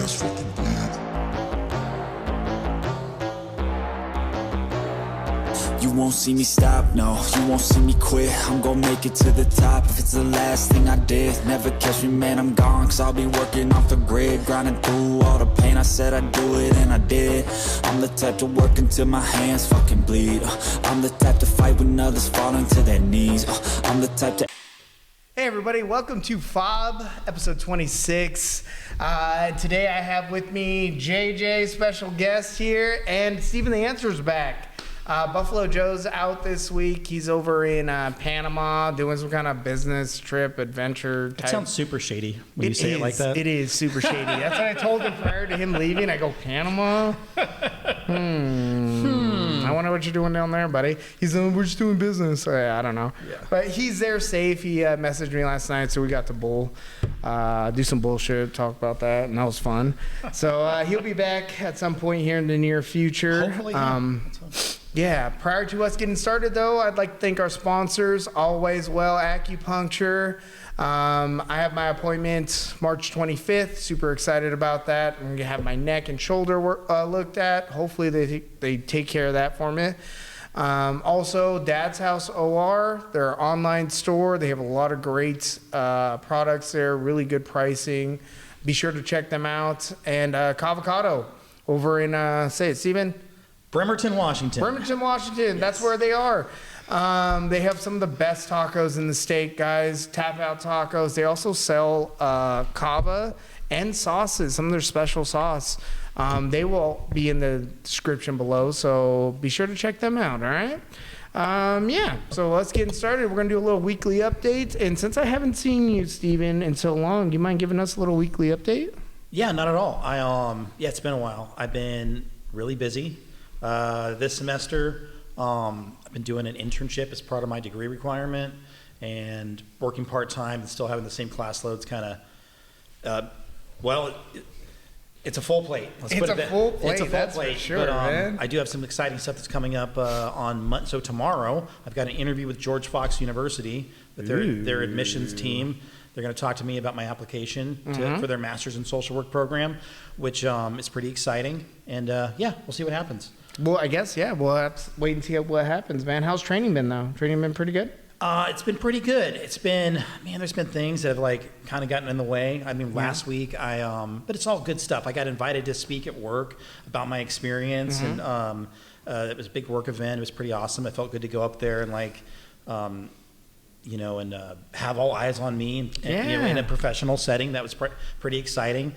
hands fucking bleed. You won't see me stop, no, you won't see me quit. I'm gonna make it to the top if it's the last thing I did. Never catch me, man, I'm gone, cause I'll be working off the grid. Grinding through all the pain, I said I'd do it, and I did. I'm the type to work until my hands fucking bleed. I'm the type to fight when others fall into their knees. I'm the type to... Hey everybody, welcome to F.A.W.B, episode 26. Today I have with me JJ, special guest here, and Steven the Answer's back. Buffalo Joe's out this week. He's over in Panama doing some kind of business trip, adventure type. It sounds super shady when you say it like that. It is super shady. That's what I told him prior to him leaving. I go, Panama? I wonder what you're doing down there, buddy. He's like, we're just doing business. I don't know. Yeah. But he's there safe. He messaged me last night, so we got to do some bullshit, talk about that, and that was fun. So he'll be back at some point here in the near future. Hopefully, Yeah, prior to us getting started, though, I'd like to thank our sponsors, Always Well Acupuncture. I have my appointment March 25th. Super excited about that. I'm going to have my neck and shoulder looked at. Hopefully they take care of that for me. Also, Dad's House OR, their online store. They have a lot of great products there, really good pricing. Be sure to check them out. And Cavocado over in, say it, Steven? Bremerton, Washington. Yes. That's where they are. They have some of the best tacos in the state, guys. Tap out tacos. They also sell cava and sauces, some of their special sauce. They will be in the description below, so be sure to check them out, all right? So let's get started. We're going to do a little weekly update. And since I haven't seen you, Steven, in so long, do you mind giving us a little weekly update? Yeah, not at all. It's been a while. I've been really busy. This semester, I've been doing an internship as part of my degree requirement and working part-time and still having the same class loads it's a full plate. It's a full plate, that's for sure, but, man. I do have some exciting stuff that's coming up so tomorrow I've got an interview with George Fox University with their admissions team. They're going to talk to me about my application for their Master's in Social Work program, which is pretty exciting. And we'll see what happens. Well, I guess, yeah. We'll have to wait and see what happens, man. How's training been, though? Training been pretty good? It's been pretty good. It's been, there's been things that have kind of gotten in the way. Last week but it's all good stuff. I got invited to speak at work about my experience, and it was a big work event. It was pretty awesome. It felt good to go up there and have all eyes on me in a professional setting. That was pretty exciting.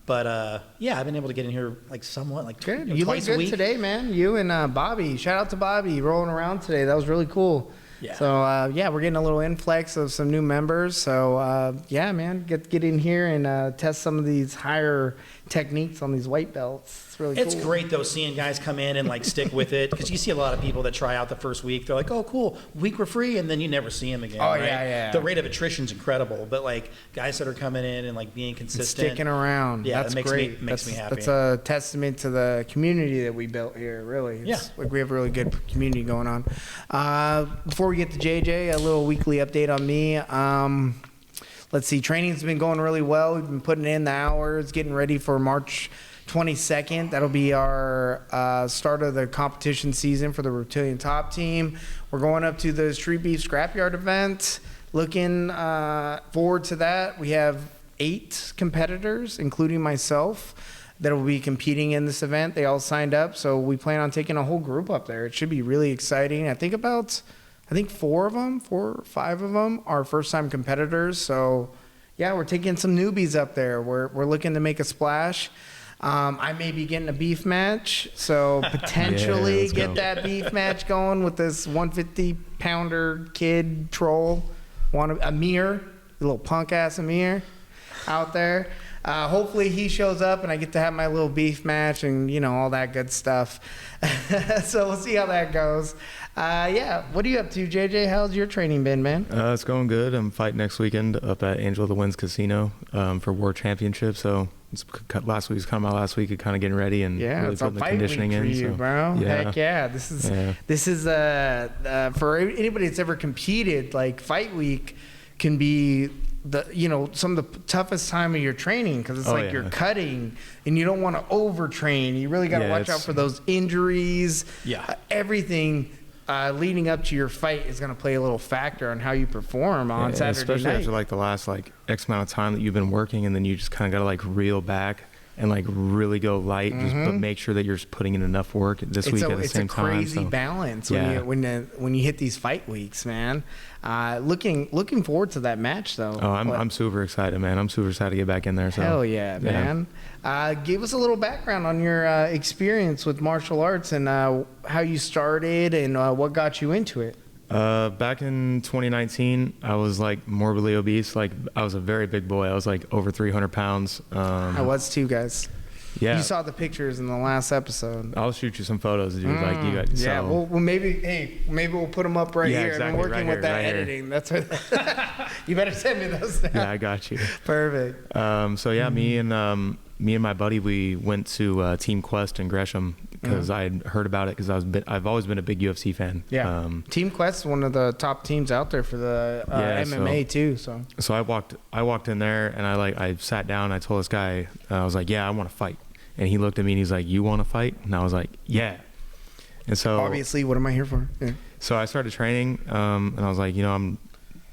I've been able to get in here somewhat good. Twice You look a good week today, man. You and Bobby. Shout out to Bobby rolling around today. That was really cool. Yeah. So we're getting a little influx of some new members. So man, get in here and test some of these higher techniques on these white belts. It's really cool. It's great though seeing guys come in and stick with it, because you see a lot of people that try out the first week. They're like, oh cool, week we're free, and then you never see them again. Oh, right? yeah. The rate of attrition's incredible, but guys that are coming in and being consistent, sticking around. Yeah, that's that great. makes me happy. That's a testament to the community that we built here. Really, we have a really good community going on. Before we get to JJ, a little weekly update on me. Let's see, training's been going really well. We've been putting in the hours, getting ready for March 22nd. That'll be our start of the competition season for the Reptilian Top Team. We're going up to the Street Beef Scrapyard event. Looking forward to that. We have 8 competitors, including myself, that will be competing in this event. They all signed up, so we plan on taking a whole group up there. It should be really exciting. I think 4 or 5 of them are first-time competitors. So, we're taking some newbies up there. We're looking to make a splash. I may be getting a beef match, so potentially get that beef match going with this 150-pounder kid troll, Amir, the little punk-ass Amir out there. Hopefully he shows up and I get to have my little beef match and, all that good stuff. So we'll see how that goes. What are you up to, JJ? How's your training been, man? It's going good. I'm fighting next weekend up at Angel of the Winds Casino for World Championship. So last week's kind of my last week of kind of getting ready and really it's a putting the fight conditioning week for in. you, So, bro. yeah. Heck yeah. This is for anybody that's ever competed, fight week can be some of the toughest time of your training, because it's you're cutting and you don't want to overtrain. You really got to watch out for those injuries. Yeah. Everything leading up to your fight is going to play a little factor on how you perform on Saturday especially night. after like the last like X amount of time that you've been working, and then you just kind of got to like reel back and like really go light, but make sure that you're just putting in enough work this week at the same time. It's a crazy balance when you hit these fight weeks, man. Looking forward to that match though. Oh, I'm super excited, man. I'm super excited to get back in there. So. Hell yeah, man. Give us a little background on your experience with martial arts and how you started and what got you into it. Back in 2019, I was like morbidly obese. Like I was a very big boy. I was like over 300 pounds. I was too, guys. Yeah. You saw the pictures in the last episode. I'll shoot you some photos, dude. Like you got. Yeah. So. Well, maybe we'll put them up right here. Exactly, I'm working with that editing. That's what. You better send me those now. Yeah, I got you. Perfect. So yeah, me and my buddy, we went to Team Quest in Gresham because I had heard about it because I've always been a big UFC fan. Yeah. Team Quest is one of the top teams out there for the MMA too. So I walked in there and I sat down. I told this guy, I was like, yeah, I want to fight. And he looked at me and he's like, you want to fight? And I was like, yeah. And so obviously, what am I here for? Yeah. So I started training, and I was like, I'm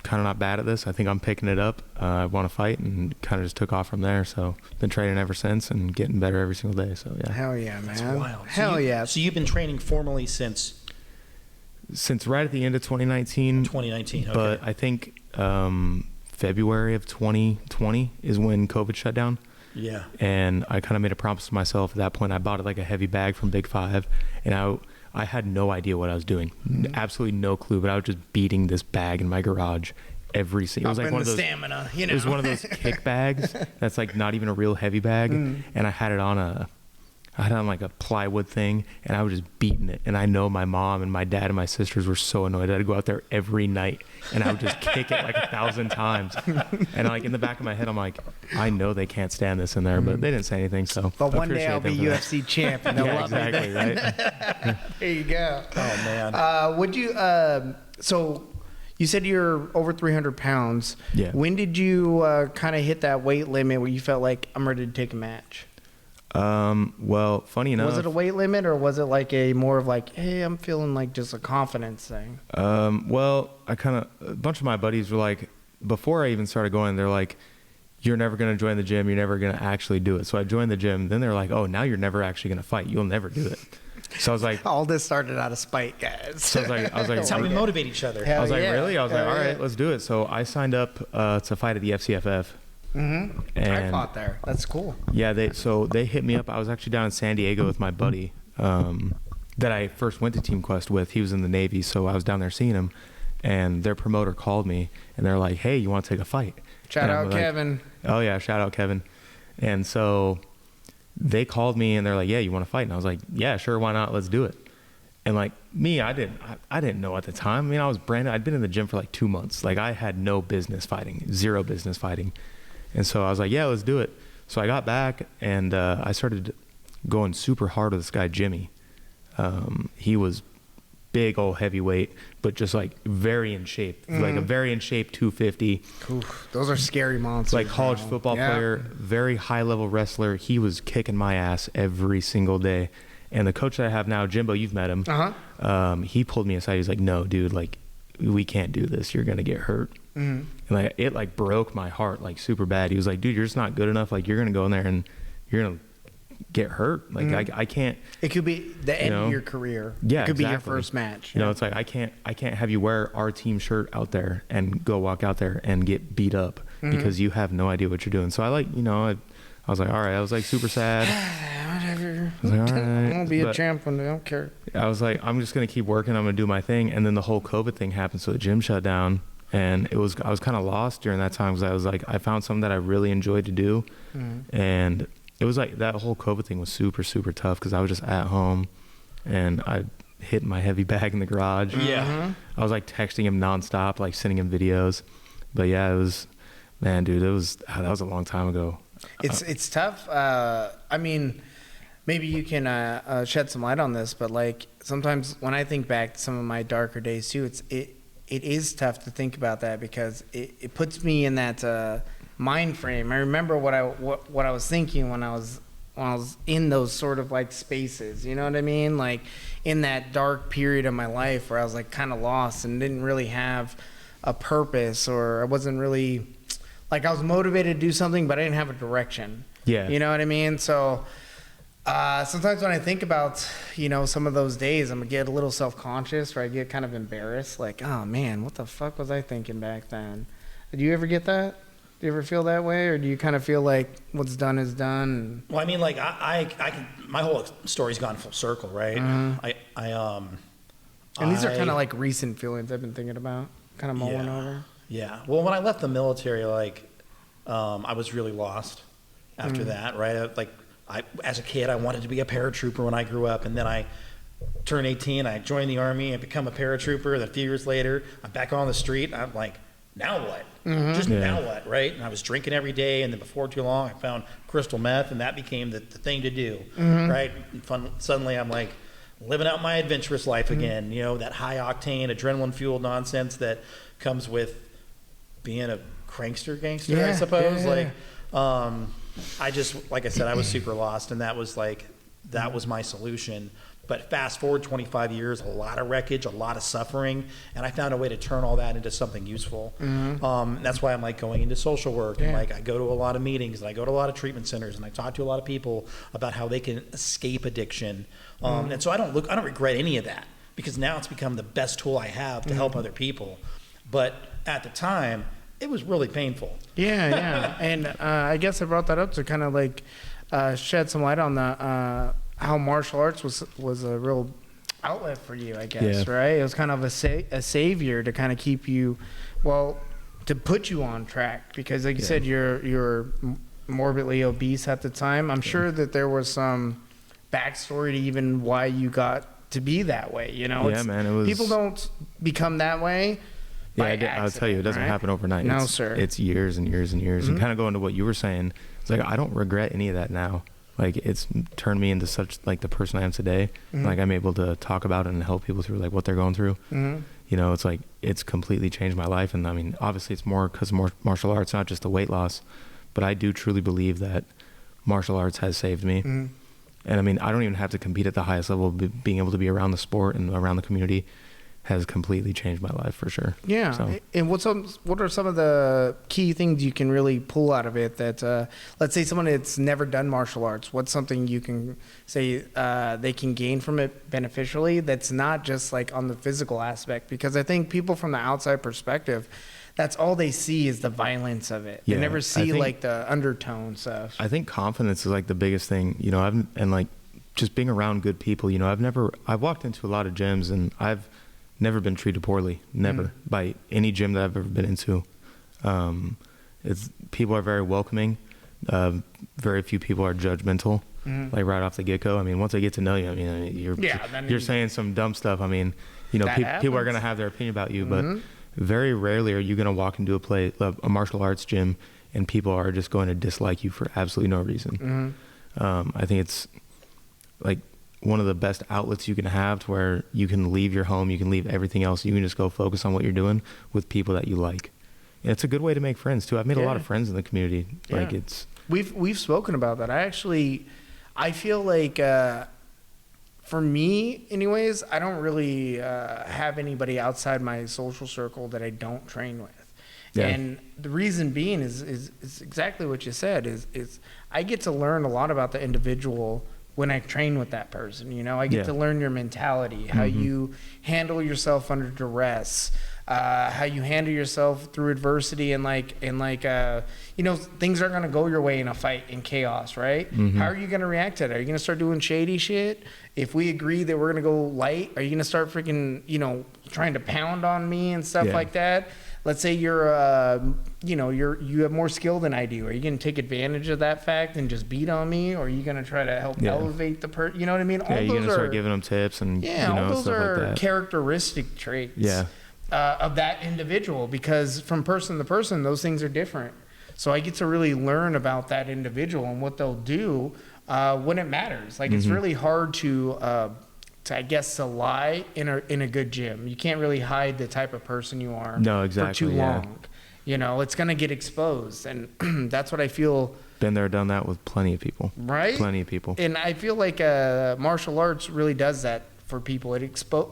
kind of not bad at this. I think I'm picking it up. I want to fight, and kind of just took off from there. So been training ever since and getting better every single day. So yeah. Hell yeah, man. That's wild. Hell yeah. So you've been training formally since right at the end of 2019. 2019. Okay. But I think February of 2020 is when COVID shut down. Yeah. And I kind of made a promise to myself at that point. I bought like a heavy bag from Big Five, and I had no idea what I was doing. Absolutely no clue, but I was just beating this bag in my garage every single. It was like one of those stamina, It was one of those kick bags that's like not even a real heavy bag, and I had it on like a plywood thing, and I was just beating it. And I know my mom and my dad and my sisters were so annoyed. I'd go out there every night and I would just kick it like 1,000 times. And like in the back of my head, I'm like, I know they can't stand this in there, but they didn't say anything. So, but one day I'll be UFC champ, and they'll love exactly, me. Right? There you go. Oh man. Would you? So you said you're over 300 pounds. Yeah. When did you kind of hit that weight limit where you felt like I'm ready to take a match? Well, funny enough, was it a weight limit or was it like a more of like, hey, I'm feeling like just a confidence thing? Well, a bunch of my buddies were like, before I even started going, they're like, you're never going to join the gym. You're never going to actually do it. So I joined the gym. Then they're like, oh, now you're never actually going to fight. You'll never do it. So I was like, all this started out of spite, guys. So I was like, that's how we motivate each other. I was like, really? I was like, all yeah. right, let's do it. So I signed up to fight at the FCFF. Mm-hmm. And I fought there. That's cool. Yeah, they hit me up. I was actually down in San Diego with my buddy that I first went to Team Quest with. He was in the Navy, so I was down there seeing him. And their promoter called me, and they're like, hey, you want to take a fight? Shout out Kevin. Oh, yeah, shout out Kevin. And so they called me, and they're like, yeah, you want to fight? And I was like, yeah, sure, why not? Let's do it. And like me, I didn't know at the time. I mean, I was brand new. I'd been in the gym for like 2 months. Like I had no business fighting, zero business fighting. And so I was like, yeah, let's do it. So I got back, and I started going super hard with this guy, Jimmy. He was big old heavyweight, but just like very in shape, like a very in shape 250. Oof, those are scary monsters. Like college football player, very high level wrestler. He was kicking my ass every single day. And the coach that I have now, Jimbo, you've met him. He pulled me aside. He's like, no, dude, like we can't do this. You're gonna get hurt. And like it like broke my heart like super bad. He was like, dude, you're just not good enough. Like you're gonna go in there and you're gonna get hurt. Like I can't. It could be the end of your career. Yeah, it could exactly. be your first match. You know, it's like I can't have you wear our team shirt out there and go walk out there and get beat up because you have no idea what you're doing. So I like, I was like, all right. I was like super sad. Whatever. I was like, all right. I'm gonna be a champ one day. I don't care. I was like, I'm just gonna keep working. I'm gonna do my thing. And then the whole COVID thing happened, so the gym shut down. And I was kind of lost during that time because I was like, I found something that I really enjoyed to do. And it was like that whole COVID thing was super, super tough because I was just at home and I hit my heavy bag in the garage. Yeah. I was like texting him nonstop, like sending him videos. But yeah, it was, man, dude, that was a long time ago. It's tough. I mean, maybe you can shed some light on this, but like sometimes when I think back to some of my darker days too, it is tough to think about that because it puts me in that mind frame. I remember what I was thinking when I was in those sort of like spaces, you know what I mean? Like in that dark period of my life where I was like kind of lost and didn't really have a purpose, or I wasn't really like, I was motivated to do something, but I didn't have a direction. Yeah. You know what I mean? So sometimes when I think about, some of those days, I'm gonna get a little self-conscious, or I get kind of embarrassed, like, oh man, what the fuck was I thinking back then? Did you ever get that? Do you ever feel that way, or do you kind of feel like what's done is done? Well, I mean, like I can, my whole story's gone full circle, right? And these are kind of like recent feelings I've been thinking about, kind of mulling over. Yeah. Well, when I left the military, like, I was really lost after that, right? As a kid, I wanted to be a paratrooper when I grew up, and then I turned 18, I joined the Army and become a paratrooper. Then a few years later, I'm back on the street. I'm like, now what? Now what, right? And I was drinking every day, and then before too long, I found crystal meth, and that became the thing to do, right? And suddenly, I'm like living out my adventurous life again. That high octane, adrenaline fueled nonsense that comes with being a crankster gangster, I suppose. I just, like I said, I was super lost, and that was my solution. But fast forward 25 years, a lot of wreckage, a lot of suffering, and I found a way to turn all that into something useful. That's why I'm like going into social work, and like I go to a lot of meetings, and I go to a lot of treatment centers, and I talk to a lot of people about how they can escape addiction. And so I don't regret any of that, because now it's become the best tool I have to help other people. But at the time, it was really painful. Yeah. And I guess I brought that up to kind of like shed some light on the how martial arts was a real outlet for you, I guess, right? It was kind of a savior to kind of keep you, to put you on track, because like you said, you're morbidly obese at the time. I'm sure that there was some backstory to even why you got to be that way, man, it was... People don't become that way. I'll tell you, it doesn't happen overnight. No, sir. It's years and years and years. And kind of going to what you were saying, it's like, I don't regret any of that now. Like, it's turned me into such like the person I am today. Like, I'm able to talk about it and help people through like what they're going through. It's like, it's completely changed my life. And I mean, obviously it's more because of martial arts, not just the weight loss, but I do truly believe that martial arts has saved me. And I mean, I don't even have to compete at the highest level. Being able to be around the sport and around the community has completely changed my life for sure. Yeah. So. And what are some of the key things you can really pull out of it that, let's say someone that's never done martial arts, what's something you can say they can gain from it beneficially that's not just like on the physical aspect? Because I think people from the outside perspective, that's all they see is the violence of it. They never see like the undertone stuff. I think confidence is like the biggest thing, and like just being around good people. I've walked into a lot of gyms and I've never been treated poorly, never, by any gym that I've ever been into. People are very welcoming. Very few people are judgmental, like right off the get-go. I mean, once I get to know you, you're saying some dumb stuff. I mean, people are going to have their opinion about you, but very rarely are you going to walk into a martial arts gym and people are just going to dislike you for absolutely no reason. I think it's like one of the best outlets you can have to where you can leave your home, you can leave everything else, you can just go focus on what you're doing with people that you like. And it's a good way to make friends too. I've made a lot of friends in the community. Like we've spoken about that. I feel like for me anyways, I don't really have anybody outside my social circle that I don't train with. And the reason being is exactly what you said, is I get to learn a lot about the individual when I train with that person. I get to learn your mentality, how you handle yourself under duress, how you handle yourself through adversity, and things aren't going to go your way in a fight, in chaos, right? How are you going to react to that? Are you going to start doing shady shit? If we agree that we're going to go light, are you going to start freaking, trying to pound on me and stuff like that? Let's say you have more skill than I do. Are you going to take advantage of that fact and just beat on me? Or are you going to try to help elevate the person? You know what I mean? All you're going to start giving them tips and, all those stuff are like that. Characteristic traits of that individual, because from person to person, those things are different. So I get to really learn about that individual and what they'll do when it matters. Like, it's really hard to I guess, to lie in a good gym. You can't really hide the type of person you are No, exactly, for too yeah. long. You know, it's going to get exposed. And that's what I feel. Been there, done that with plenty of people. Right? Plenty of people. And I feel like martial arts really does that for people.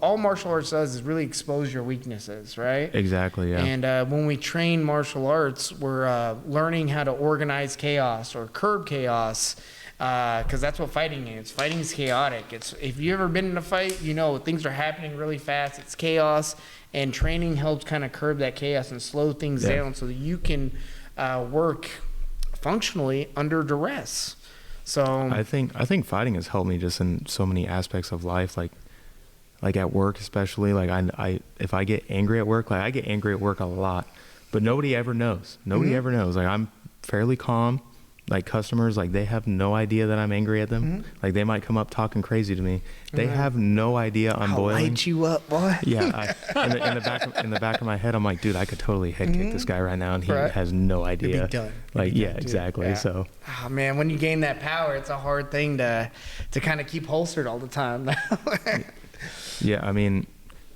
All martial arts does is really expose your weaknesses, right? Exactly, yeah. And when we train martial arts, we're learning how to organize chaos or curb chaos, because that's what fighting is. Fighting is chaotic. If you've ever been in a fight, you know things are happening really fast. It's chaos, and training helps kind of curb that chaos and slow things down so that you can work functionally under duress. So I think fighting has helped me just in so many aspects of life, like at work especially. Like I if I get angry at work, like I get angry at work a lot, but nobody ever knows. Nobody ever knows. Like I'm fairly calm. Like customers, like they have no idea that I'm angry at them. Like they might come up talking crazy to me. They have no idea I'm I'll boiling. light you up, boy. Yeah, in the back of my head, I'm like, dude, I could totally head kick this guy right now, and he Right. has no idea. You'd be done. Like, You'd be yeah, done, dude. exactly. Yeah. So, Oh man, when you gain that power, it's a hard thing to kind of keep holstered all the time. yeah, I mean,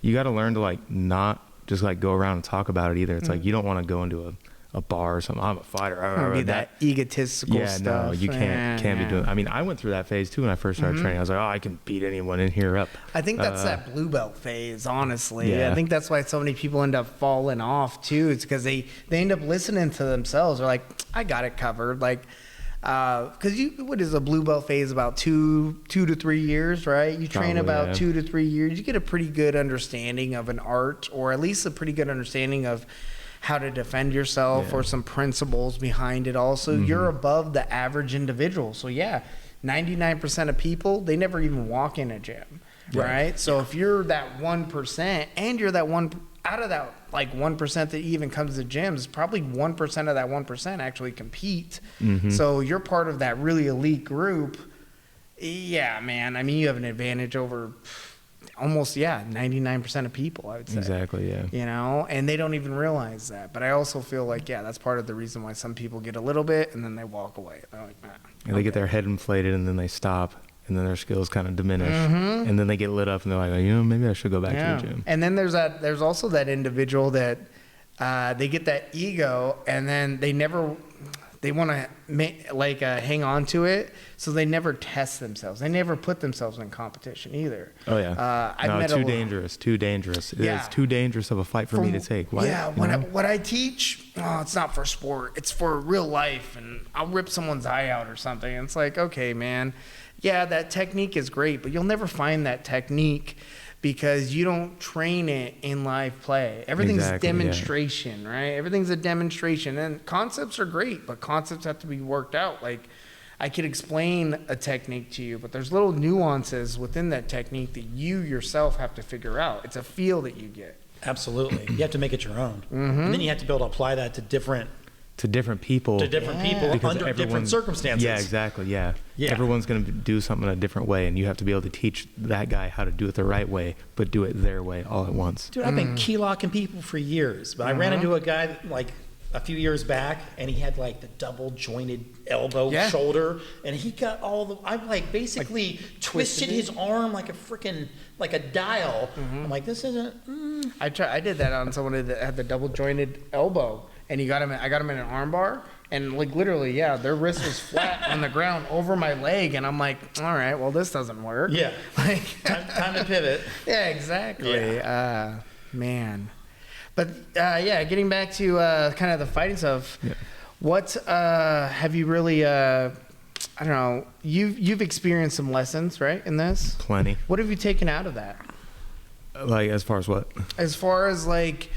you got to learn to like not just like go around and talk about it either. It's like you don't want to go into a bar or something. I'm a fighter. Be that egotistical yeah, stuff. no, you can't be doing. I mean, I went through that phase too when I first started training. I was like, oh, I can beat anyone in here up. I think that's that blue belt phase, honestly. Yeah. I think that's why so many people end up falling off too. It's because they end up listening to themselves. They're like, I got it covered. Like, because what is a blue belt phase? About 2 to 3 years, right? You train Probably, about yeah. 2 to 3 years. You get a pretty good understanding of an art, or at least a pretty good understanding of how to defend yourself, or some principles behind it. Also, you're above the average individual. So yeah, 99% of people, they never even walk in a gym, right? So if you're that 1%, and you're that one out of that like 1% that even comes to gyms, probably 1% of that 1% actually compete. So you're part of that really elite group. Yeah, man. I mean, you have an advantage over almost 99% of people, I would say. Exactly, yeah. You know, and they don't even realize that. But I also feel like, that's part of the reason why some people get a little bit and then they walk away. They're like, nah. And they get their head inflated and then they stop, and then their skills kind of diminish, and then they get lit up and they're like, maybe I should go back to the gym. And then there's also that individual that they get that ego, and then they want to hang on to it, so they never test themselves. They never put themselves in competition either. Oh yeah, too dangerous. It is too dangerous of a fight for me to take. Why? Yeah, what I teach, it's not for sport. It's for real life, and I'll rip someone's eye out or something. And it's like, okay, man, yeah, that technique is great, but you'll never find that technique because you don't train it in live play. Everything's demonstration, right? Everything's a demonstration. And concepts are great, but concepts have to be worked out. Like, I could explain a technique to you, but there's little nuances within that technique that you yourself have to figure out. It's a feel that you get. Absolutely. You have to make it your own. And then you have to be able to apply that to different people. Because under different circumstances. Yeah, exactly. Yeah. Everyone's going to do something a different way, and you have to be able to teach that guy how to do it the right way, but do it their way all at once. Dude, I've been key locking people for years, but I ran into a guy like a few years back, and he had like the double jointed elbow shoulder, and he got I like basically twisted his arm like a freaking like a dial. I'm like, this isn't. I did that on someone that had the double jointed elbow. And I got him in an arm bar, and like literally, their wrist was flat on the ground over my leg, and I'm like, all right, well, this doesn't work. Yeah, like time to pivot. Yeah, exactly. Yeah. Man, but getting back to kind of the fighting stuff. Yeah. What have you really? I don't know. You've experienced some lessons, right, in this? Plenty. What have you taken out of that? Like as far as what? As far as like.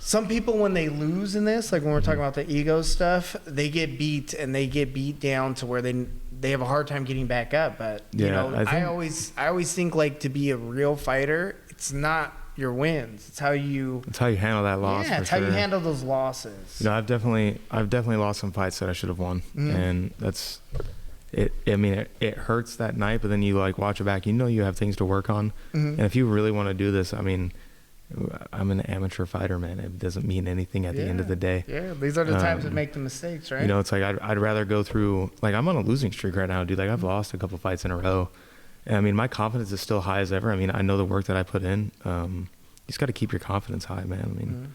Some people, when they lose in this, like when we're talking about the ego stuff, they get beat and they get beat down to where they have a hard time getting back up. But I always think like to be a real fighter, it's not your wins. It's how you handle that loss. Yeah, it's how you handle those losses. I've definitely lost some fights that I should have won, and that's it. I mean, it hurts that night, but then you like watch it back. You have things to work on, and if you really want to do this, I mean. I'm an amateur fighter, man. It doesn't mean anything at the end of the day. Yeah, these are the times that make the mistakes, right? It's like I'd rather go through. Like I'm on a losing streak right now, dude. Like I've lost a couple fights in a row, And I mean, my confidence is still high as ever. I mean, I know the work that I put in. You just got to keep your confidence high, man. I mean,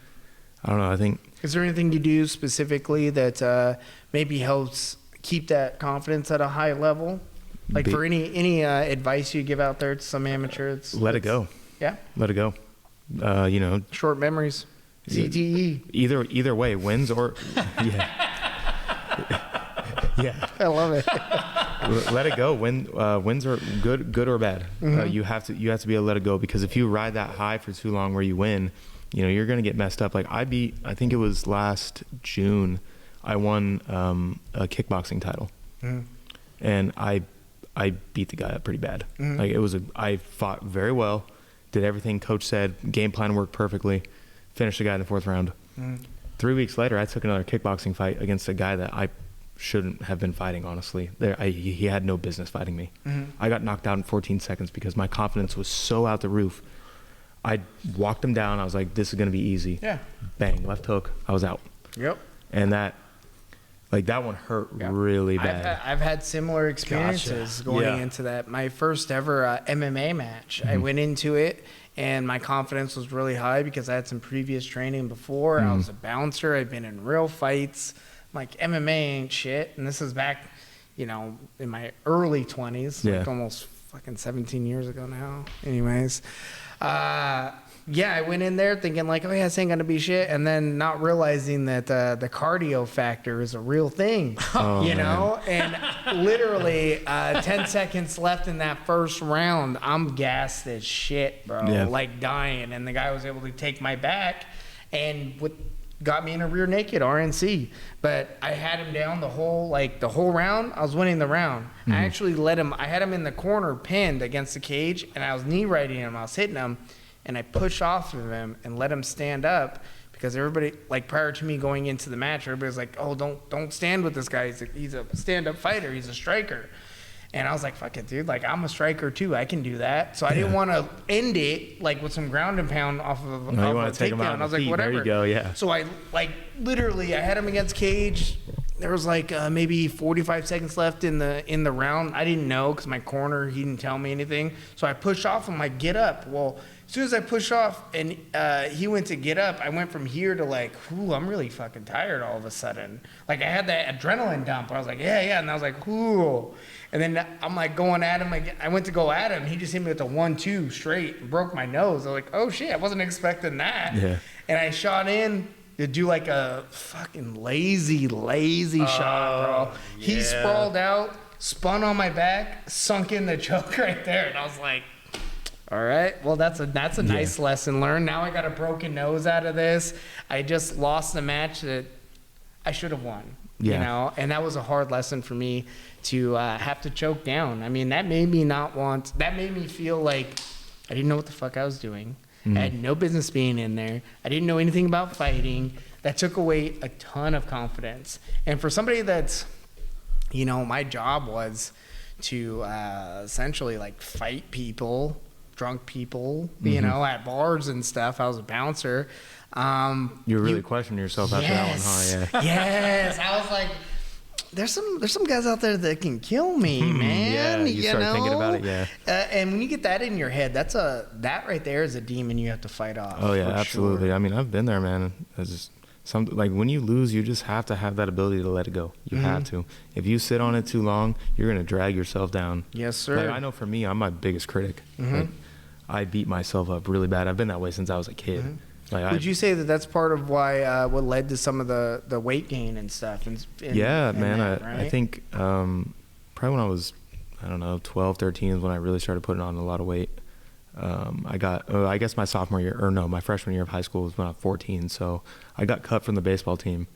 I don't know. I think. Is there anything you do specifically that maybe helps keep that confidence at a high level? Like for any advice you give out there to some amateurs? Let it go. Yeah. Let it go. You know. Short memories. CTE. Either way, wins or yeah. Yeah. I love it. Let it go. Wins are good or bad. You have to be able to let it go, because if you ride that high for too long where you win, you know, you're gonna get messed up. Like I think it was last June, I won a kickboxing title, and I beat the guy up pretty bad. Like I fought very well, did everything coach said, game plan worked perfectly, finished the guy in the 4th round. 3 weeks later, I took another kickboxing fight against a guy that I shouldn't have been fighting, honestly. He had no business fighting me. I got knocked out in 14 seconds because my confidence was so out the roof. I walked him down. I was like, this is going to be easy. Yeah. Bang, left hook. I was out. Yep. And that one hurt really bad. I've had similar experiences going into that. My first ever MMA match, I went into it and my confidence was really high because I had some previous training before. I was a bouncer. I'd been in real fights. Like, MMA ain't shit. And this is back, you know, in my early 20s, like almost fucking 17 years ago now. Anyways, I went in there thinking like, oh yeah, this ain't gonna be shit, and then not realizing that the cardio factor is a real thing, you know. And literally 10 seconds left in that first round, I'm gassed as shit, bro, like dying, and the guy was able to take my back and got me in a rear naked RNC. But I had him down the whole round. I was winning the round. I actually I had him in the corner pinned against the cage, and I was knee righting him. I was hitting him, and I pushed off of him and let him stand up, because everybody, like, prior to me going into the match, everybody was like, oh, don't stand with this guy. He's a stand-up fighter. He's a striker. And I was like, fuck it, dude. Like, I'm a striker, too. I can do that. So I didn't want to end it, like, with some ground and pound off of a takedown. I was like, whatever. There you go, yeah. So I, like, literally, I had him against cage. There was, like, maybe 45 seconds left in the round. I didn't know because my corner, he didn't tell me anything. So I pushed off him, like, get up. Well, as soon as I pushed off and he went to get up, I went from here to like, ooh, I'm really fucking tired all of a sudden. Like, I had that adrenaline dump. I was like, yeah. And I was like, ooh. And then I'm like going at him again. I went to go at him. He just hit me with a 1-2 straight and broke my nose. I was like, oh shit, I wasn't expecting that. Yeah. And I shot in to do like a fucking lazy shot, bro. Yeah. He sprawled out, spun on my back, sunk in the choke right there. And I was like, all right, well, that's a nice lesson learned. Now I got a broken nose out of this. I just lost a match that I should have won, you know, and that was a hard lesson for me to have to choke down. I mean, that made me feel like I didn't know what the fuck I was doing. I had no business being in there. I didn't know anything about fighting. That took away a ton of confidence. And for somebody that's, you know, my job was to essentially like fight people, drunk people, you know, at bars and stuff. I was a bouncer. You really questioned yourself after that one, huh? Yeah. Yes. I was like, there's some guys out there that can kill me, man. Yeah, you start thinking about it, and when you get that in your head, that right there is a demon you have to fight off. Oh yeah, absolutely. Sure. I mean, I've been there, man. It's just like when you lose, you just have to have that ability to let it go. You have to. If you sit on it too long, you're gonna drag yourself down. Yes, sir. Like, I know for me, I'm my biggest critic. Like, I beat myself up really bad. I've been that way since I was a kid. Like, would you say that that's part of why what led to some of the weight gain and stuff? Man. I think probably when I was, I don't know, 12, 13 is when I really started putting on a lot of weight. I guess my my freshman year of high school was when I was 14. So I got cut from the baseball team,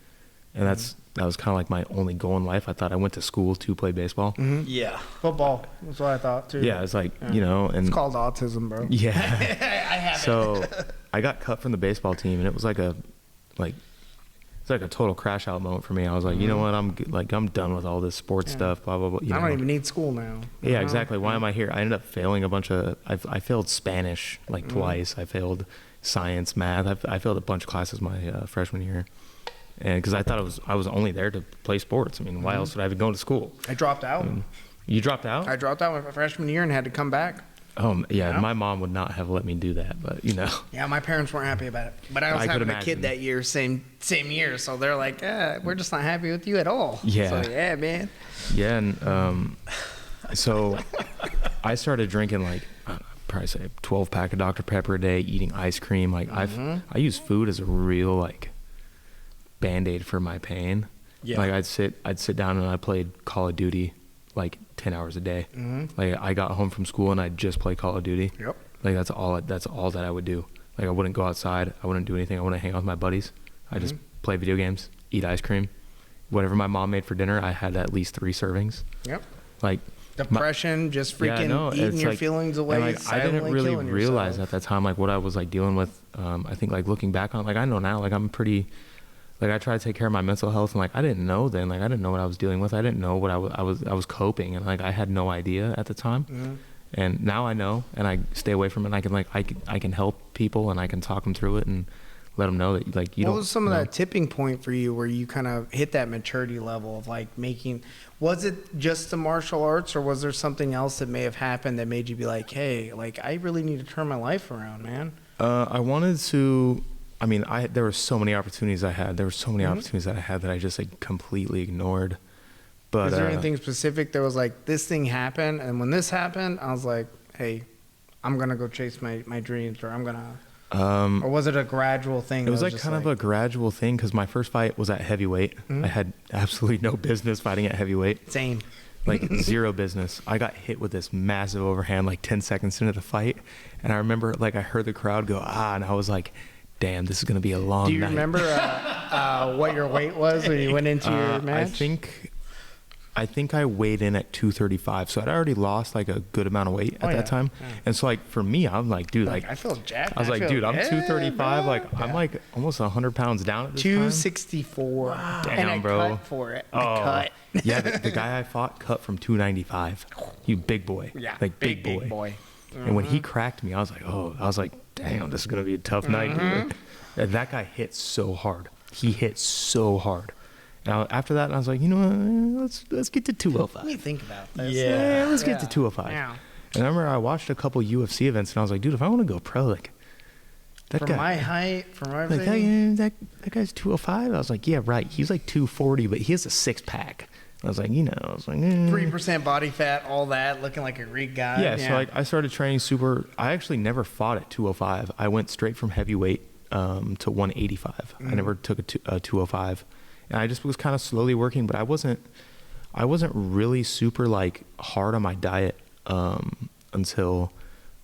and that was kind of like my only goal in life. I thought I went to school to play baseball. Yeah, football. That's what I thought too. Yeah, it's like you know, and it's called autism, bro. Yeah, I have it. So I got cut from the baseball team, and it was like a total crash out moment for me. I was like, you know what, I'm done with all this sports stuff. Blah blah blah. I don't even need school now. Yeah, exactly. Why am I here? I ended up failing a bunch of. I failed Spanish like twice. I failed science, math. I failed a bunch of classes my freshman year. And because I thought I was only there to play sports. I mean, why else would I be going to school? I dropped out. You dropped out? I dropped out my freshman year and had to come back. Oh, yeah. Yeah. My mom would not have let me do that, but, you know. Yeah, my parents weren't happy about it. But I was I could having a imagine. kid that year, same year. So they're like, we're just not happy with you at all. Yeah. So, yeah, man. Yeah, and so I started drinking, like, I'd probably say 12-pack of Dr. Pepper a day, eating ice cream. Like, I use food as a real, like, Band-Aid for my pain. Yeah. Like, I'd sit down and I played Call of Duty, like, 10 hours a day. Like, I got home from school and I'd just play Call of Duty. Yep. Like, that's all that I would do. Like, I wouldn't go outside. I wouldn't do anything. I wouldn't hang out with my buddies. I just play video games, eat ice cream. Whatever my mom made for dinner, I had at least 3 servings. Yep. Like, Depression, just freaking eating it's your like, feelings away. and, like, I didn't really killing realize yourself. at that time, like, what I was, like, dealing with. I think, like, looking back on it, like, I know now, like, I'm pretty, like, I try to take care of my mental health, and, like, I didn't know then. Like, I didn't know what I was dealing with. I didn't know what I was coping, and, like, I had no idea at the time. And now I know, and I stay away from it, and I can, like, I can help people, and I can talk them through it, and let them know that, like, you don't. What was some of you know. that tipping point for you where you kind of hit that maturity level of like making, was it just the martial arts or was there something else that may have happened that made you be like, hey, like I really need to turn my life around, man? I wanted to, I mean, there were so many opportunities I had. There were so many opportunities that I had that I just like completely ignored. But is there anything specific that was like, this thing happened and when this happened, I was like, hey, I'm going to go chase my dreams or I'm going to. Or was it a gradual thing? It was like kind of a gradual thing because my first fight was at heavyweight. I had absolutely no business fighting at heavyweight. Same. Like zero business. I got hit with this massive overhand like 10 seconds into the fight. And I remember like I heard the crowd go, and I was like, damn, this is going to be a long night. Do you remember what your weight was when you went into your match? I think I weighed in at 235, so I'd already lost like a good amount of weight at that time. Yeah. And so like for me, I'm like, dude, like I feel jacked. I was like, dude, I'm 235, like I'm like almost 100 pounds down at this 264. time. Damn, Damn, and bro. I cut for it. I cut. Yeah, the guy I fought cut from 295. You big boy. Yeah, like big boy. And when he cracked me, I was like, damn, this is gonna be a tough night, dude. And that guy hit so hard. He hit so hard. Now after that, I was like, you know what? Let's get to 205. Let me think about this. Yeah, let's get to 205. Yeah. And I remember I watched a couple UFC events, and I was like, dude, if I want to go pro, like that From guy, my height, from like everything. that guy's 205. I was like, yeah, right. He's like 240, but he has a 6-pack. I was like, 3% body fat, all that, looking like a Greek guy. Yeah, so like I started training super. I actually never fought at 205. I went straight from heavyweight to 185. I never took a 205. And I just was kind of slowly working, but I wasn't really super like hard on my diet until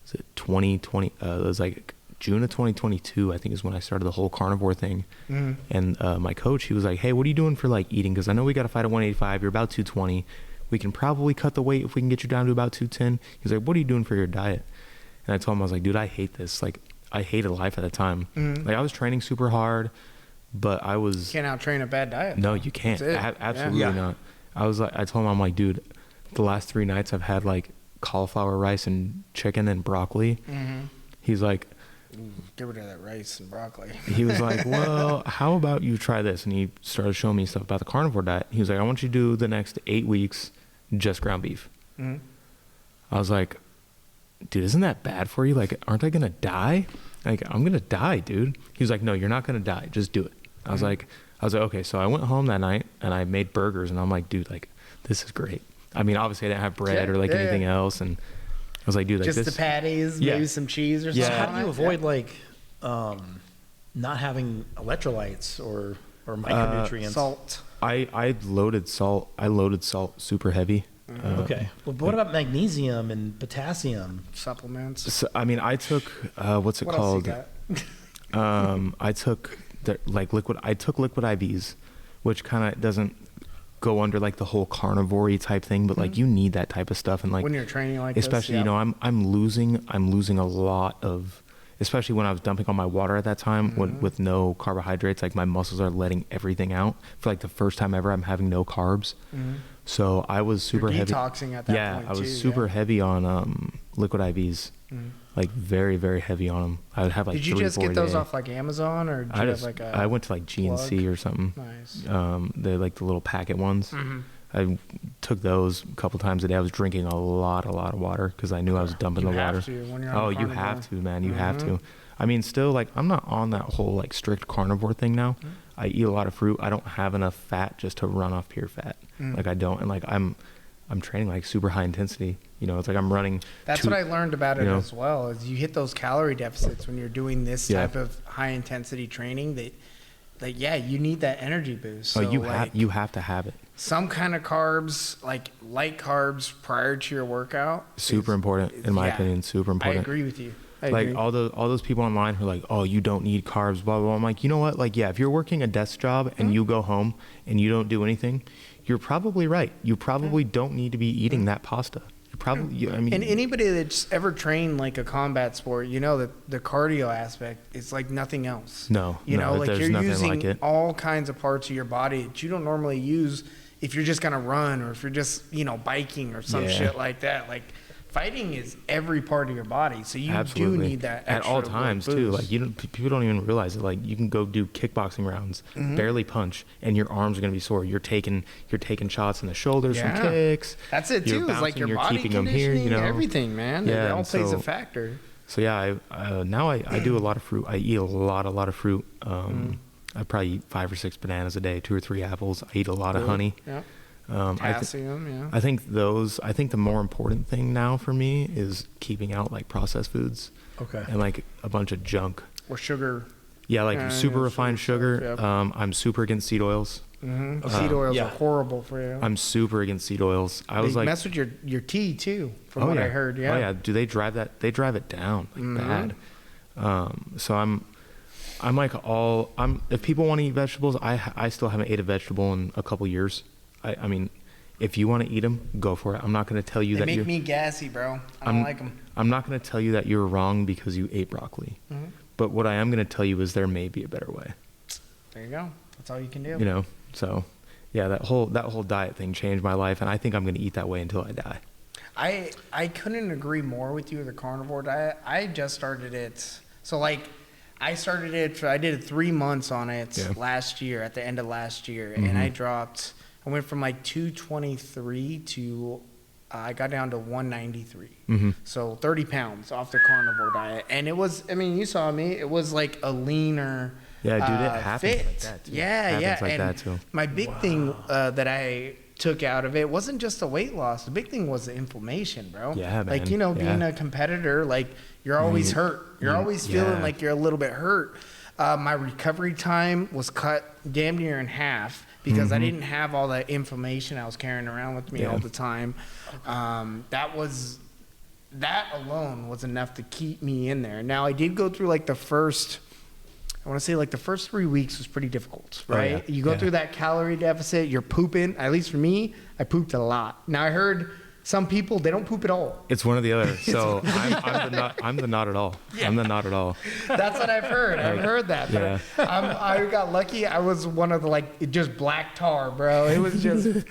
was it 2020? It was like June of 2022. I think is when I started the whole carnivore thing. And my coach, he was like, "Hey, what are you doing for like eating? Because I know we got to fight at 185. You're about 220. We can probably cut the weight if we can get you down to about 210." He's like, "What are you doing for your diet?" And I told him, I was like, "Dude, I hate this. Like, I hated life at the time. Like, I was training super hard." But I was. Can't out-train a bad diet. No, you can't. Absolutely not. I was like, I told him, I'm like, dude, the last 3 nights I've had like cauliflower rice and chicken and broccoli. He's like, get rid of that rice and broccoli. He was like, well, how about you try this? And he started showing me stuff about the carnivore diet. He was like, I want you to do the next 8 weeks just ground beef. I was like, dude, isn't that bad for you? Like, aren't I gonna die? Like, I'm gonna die, dude. He was like, no, you're not gonna die. Just do it. I was like, okay. So I went home that night and I made burgers, and I'm like, dude, like, this is great. I mean, obviously I didn't have bread or like anything else, and I was like, dude, like just this. the patties, maybe some cheese or something. So how do you avoid like not having electrolytes or micronutrients? Salt. I loaded salt. I loaded salt super heavy. Okay. Well, but what about magnesium and potassium? Supplements. So, I mean, I took what's it What called? else you got? I took liquid. I took liquid IVs, which kind of doesn't go under like the whole carnivore type thing, but like you need that type of stuff, and like when you're training like especially this, you know I'm losing a lot of, especially when I was dumping on my water at that time with no carbohydrates. Like my muscles are letting everything out for like the first time ever. I'm having no carbs. So I was super heavy. Detoxing at that point. Yeah, I was super heavy on liquid IVs, like very, very heavy on them. I would have like. Did you 3 just or 4 get those a day. off like Amazon, or did you have like a? I went to like GNC or something. Nice. They're like the little packet ones. I took those a couple times a day. I was drinking a lot of water because I knew I was dumping the water. You have to, man. You have to. I mean, still, like, I'm not on that whole, like, strict carnivore thing now. I eat a lot of fruit. I don't have enough fat just to run off pure fat. Like, I don't. And, like, I'm training, like, super high intensity. You know, it's like I'm running. That's what I learned about it as well, is you hit those calorie deficits when you're doing this type of high intensity training that you need that energy boost. So you have to have it. Some kind of carbs, like light carbs prior to your workout. Super important, in my opinion, super important. I agree with you. Like all those people online who are like, oh, you don't need carbs, blah, blah, blah. I'm like, you know what? Like, yeah, if you're working a desk job and you go home and you don't do anything, you're probably right. You probably don't need to be eating that pasta. You probably, I mean. And anybody that's ever trained like a combat sport, you know that the cardio aspect is like nothing else. No, like there's you're nothing using like it. all kinds of parts of your body that you don't normally use if you're just gonna run or if you're just biking or some shit like that. Like fighting is every part of your body, so you do need that extra at all times boost. too. Like people don't even realize it. Like you can go do kickboxing rounds, barely punch, and your arms are gonna be sore. You're taking shots in the shoulders from kicks. That's it too. It's like your body keeping them here, everything, man. Yeah, it all plays a factor. So yeah, now I do a lot of fruit. I eat a lot of fruit. I probably eat 5 or 6 bananas a day, 2 or 3 apples. I eat a lot of honey. Yeah. Potassium, I think the more important thing now for me is keeping out like processed foods. Okay. And like a bunch of junk. Or sugar. Yeah, like super refined sugar. Stuff, I'm super against seed oils. Seed oils are horrible for you. I'm super against seed oils. They mess with your tea too, from what I heard. Yeah. Oh yeah. Do they drive that? They drive it down like bad. So I'm like if people want to eat vegetables, I still haven't ate a vegetable in a couple years. I mean, if you want to eat them, go for it. I'm not going to tell you that they make me gassy, bro. I don't like them. I'm not going to tell you that you're wrong because you ate broccoli. But what I am going to tell you is there may be a better way. There you go. That's all you can do. So yeah, that whole diet thing changed my life, and I think I'm going to eat that way until I die. I couldn't agree more with you with the carnivore diet. I just started it. So like I started it, I did 3 months on it last year, at the end of last year, and I went from like 223 to I got down to 193. So 30 pounds off the carnivore diet. And it was, I mean, you saw me, it was like a leaner dude, it happens fit. like that too. Yeah. Like that too. My big thing that I took out of it wasn't just the weight loss. The big thing was the inflammation, bro. Yeah, man. Like, being a competitor, like you're always hurt. You're always feeling like you're a little bit hurt. My recovery time was cut damn near in half because I didn't have all that inflammation I was carrying around with me all the time. That alone was enough to keep me in there. Now I did go through like the first 3 weeks was pretty difficult, right? Oh, yeah. You go through that calorie deficit, you're pooping. At least for me, I pooped a lot. Now I heard some people, they don't poop at all. It's one or the other. So I'm the not at all. Yeah. I'm the not at all. That's what I've heard. I've heard that. Yeah. I got lucky. I was one of the just black tar, bro. It was just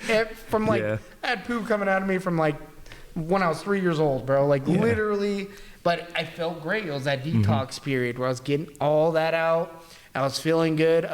from I had poop coming out of me from when I was 3 years old, bro. Literally. But I felt great. It was that detox period where I was getting all that out. I was feeling good.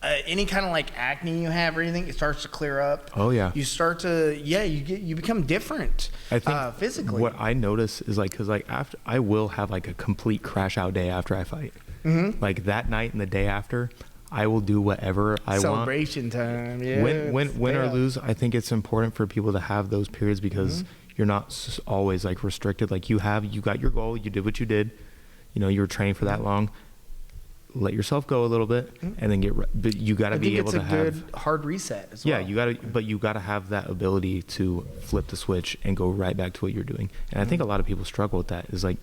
Any kind of acne you have or anything, it starts to clear up. Oh yeah. You start to you become different. I think physically. What I notice is because after I will have a complete crash out day after I fight. Like that night and the day after, I will do whatever I want. Celebration time. Yeah. Win or lose, I think it's important for people to have those periods because you're not always restricted. You got your goal. You did what you did. You were training for that long. Let yourself go a little bit and then but you got to be able to have it's a good hard reset as well. Yeah, you got to have that ability to flip the switch and go right back to what you're doing. And I think a lot of people struggle with that. Is a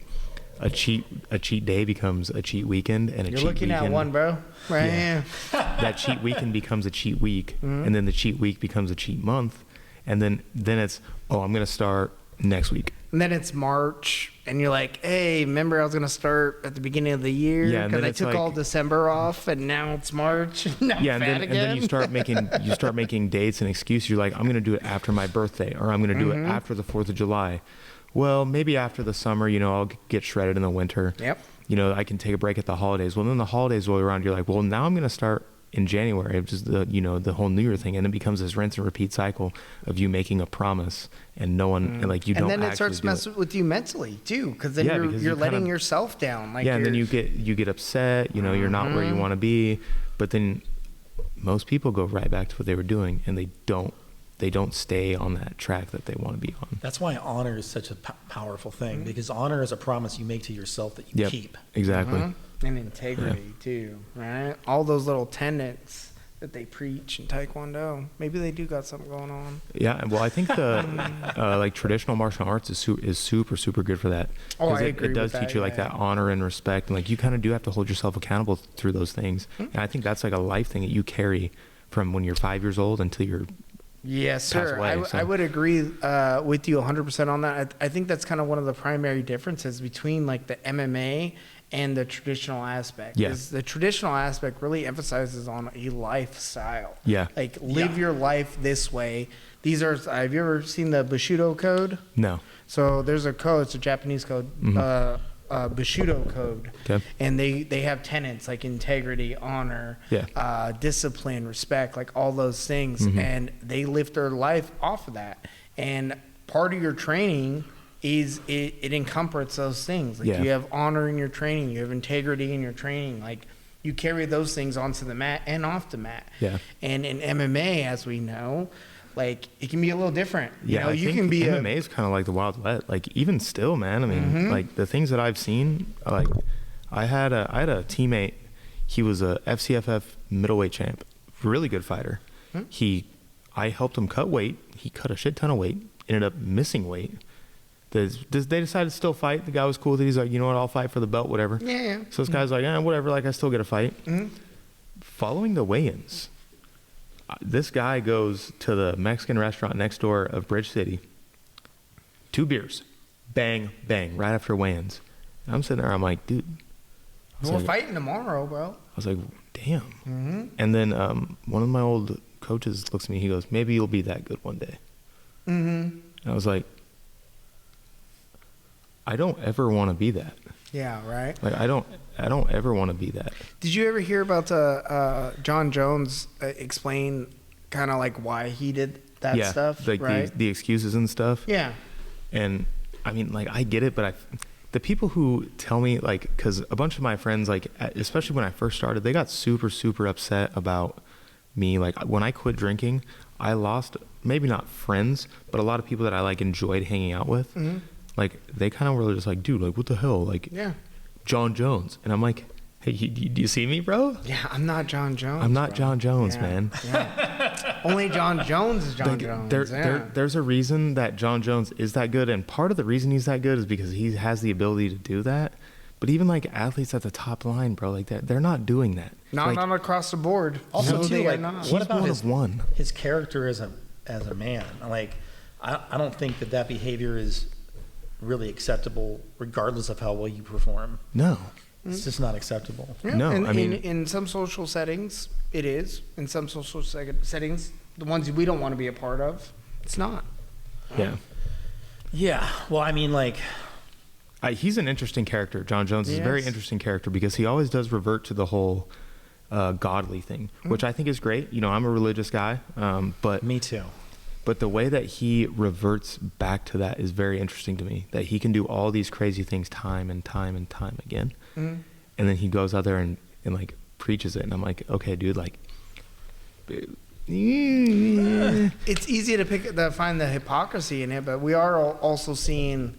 cheat day becomes a cheat weekend, and you're looking at one, bro. Right. Yeah. That cheat weekend becomes a cheat week, and then the cheat week becomes a cheat month, and then it's I'm gonna start next week. And then it's March, and you're like, hey, remember I was going to start at the beginning of the year? Yeah, because I took all December off, and now it's March. And then you start making dates and excuses. You're like, I'm going to do it after my birthday, or I'm going to do it after the 4th of July. Well, maybe after the summer, I'll get shredded in the winter. Yep. I can take a break at the holidays. Well, then the holidays roll around. You're like, well, now I'm going to start in January, which is the whole New Year thing, and it becomes this rinse and repeat cycle of you making a promise and no one and like you don't. And then it actually starts messing with you mentally too, because then you're letting yourself down. Like and then you get upset. You're not where you want to be, but then most people go right back to what they were doing, and they don't stay on that track that they want to be on. That's why honor is such a powerful thing, because honor is a promise you make to yourself that you keep. Exactly. And integrity too, right? All those little tenets that they preach in Taekwondo. Maybe they do got something going on. Yeah, well, I think the like traditional martial arts is super good for that. Oh, I agree. It does with teach you like that honor and respect, and like you kind of do have to hold yourself accountable through those things. And I think that's like a life thing that you carry from when you're 5 years old until you're Yes, sir. away, I would agree with you 100% on that. I think that's kind of one of the primary differences between like the MMA and the traditional aspect. Yeah. Is the traditional aspect really emphasizes on a lifestyle. Yeah. Like live your life this way. Have you ever seen the Bushido code? No. So there's a code, it's a Japanese code, Bushido code. Okay. And they have tenets like integrity, honor, discipline, respect, like all those things. And they live their life off of that. And part of your training is it encompasses those things. Like you have honor in your training, you have integrity in your training. Like you carry those things onto the mat and off the mat. Yeah. And in MMA, as we know, like it can be a little different. I you think can be MMA is kind of like the Wild West. Like even still, man. I mean, like the things that I've seen. Like I had a teammate. He was a FCFF middleweight champ, really good fighter. I helped him cut weight. He cut a shit ton of weight. Ended up missing weight. They decided to still fight. The guy was cool with it. He's like, you know what, I'll fight for the belt, whatever. Yeah. So this guy's like, whatever. Like I still get a fight. Following the weigh-ins, this guy goes to the Mexican restaurant next door of Bridge City. 2 beers. Bang, bang, right after weigh-ins. And I'm sitting there, I'm like, dude. We're fighting tomorrow, bro. I was like, damn. And then one of my old coaches looks at me, he goes, maybe you'll be that good one day. And I was like, I don't ever want to be that. Yeah, right. Like I don't ever want to be that. Did you ever hear about John Jones explain kind of like why he did that stuff? Like right? the excuses and stuff. Yeah. And I mean, like I get it, but the people who tell me like, because a bunch of my friends, like especially when I first started, they got super upset about me. Like when I quit drinking, I lost maybe not friends, but a lot of people that I like enjoyed hanging out with. Like they kind of were just like, dude, like what the hell, like John Jones. And I'm like, hey, do you see me, bro? Yeah, I'm not John Jones. I'm not John Jones, man. Yeah. Only John Jones is John Jones. There's a reason that John Jones is that good, and part of the reason he's that good is because he has the ability to do that. But even like athletes at the top line, bro, like that, they're not doing that. Not across the board. Also, too, like what about his character as a man? Like, I don't think that behavior is really acceptable regardless of how well you perform. No. It's just not acceptable. Yeah. No, and, I mean, in some social settings, it is. In some social settings, the ones we don't want to be a part of, it's not. Yeah. Yeah. Well, I mean, like, he's an interesting character. John Jones is a very interesting character because he always does revert to the whole godly thing, which I think is great. You know, I'm a religious guy, but me too. But the way that he reverts back to that is very interesting to me, that he can do all these crazy things time and time and time again. And then he goes out there and like preaches it. And I'm like, okay, dude, like, it's easy to find the hypocrisy in it, but we are also seeing